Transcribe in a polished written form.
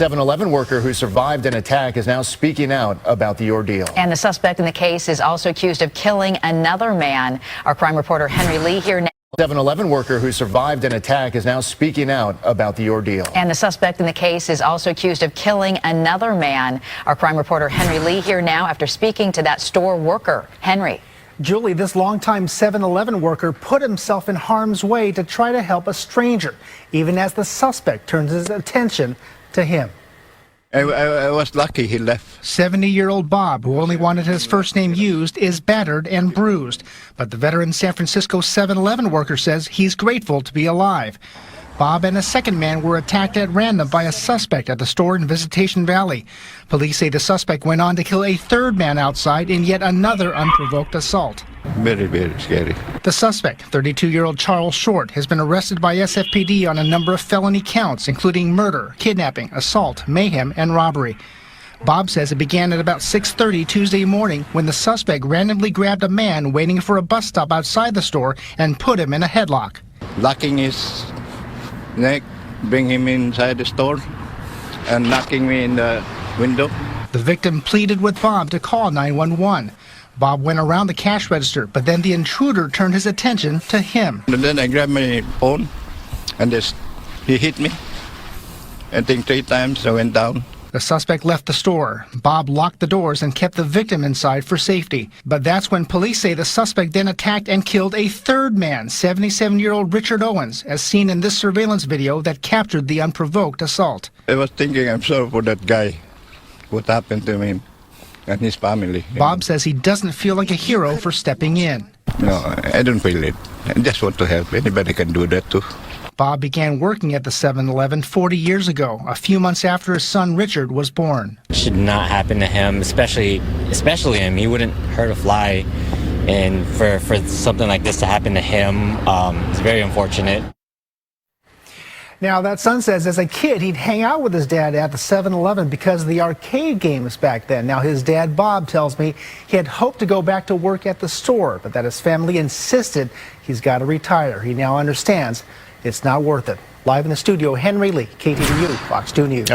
7-Eleven worker who survived an attack is now speaking out about the ordeal. And the suspect in the case is also accused of killing another man. Our crime reporter Henry Lee here now. 7-Eleven worker who survived an attack is now speaking out about the ordeal. And the suspect in the case is also accused of killing another man. Our crime reporter Henry Lee here now after speaking to that store worker. Henry. Julie, this longtime 7-Eleven worker put himself in harm's way to try to help a stranger, even as the suspect turns his attention to him. I was lucky he left. 70-year-old Bob, who only wanted his first name used, is battered and bruised. But the veteran San Francisco 7-Eleven worker says he's grateful to be alive. Bob and a second man were attacked at random by a suspect at the store in Visitation Valley. Police say the suspect went on to kill a third man outside in yet another unprovoked assault. Very, very scary. The suspect, 32-year-old Charles Short, has been arrested by SFPD on a number of felony counts, including murder, kidnapping, assault, mayhem, and robbery. Bob says it began at about 6:30 Tuesday morning when the suspect randomly grabbed a man waiting for a bus stop outside the store and put him in a headlock. Locking his neck, bring him inside the store, and knocking me in the window. The victim pleaded with Bob to call 911. Bob went around the cash register, but then the intruder turned his attention to him. And then I grabbed my phone, and he hit me. I think 3 times I went down. The suspect left the store. Bob locked the doors and kept the victim inside for safety. But that's when police say the suspect then attacked and killed a third man, 77-year-old Richard Owens, as seen in this surveillance video that captured the unprovoked assault. I was thinking, I'm sorry for that guy, what happened to him and his family. Bob says he doesn't feel like a hero for stepping in. No, I don't feel it. I just want to help. Anybody can do that too. Bob began working at the 7-Eleven 40 years ago, a few months after his son Richard was born. It should not happen to him, especially him. He wouldn't hurt a fly, and for something like this to happen to him, it's very unfortunate. Now, that son says as a kid, he'd hang out with his dad at the 7-Eleven because of the arcade games back then. Now, his dad, Bob, tells me he had hoped to go back to work at the store, but that his family insisted he's got to retire. He now understands it's not worth it. Live in the studio, Henry Lee, KTVU, Fox 2 News.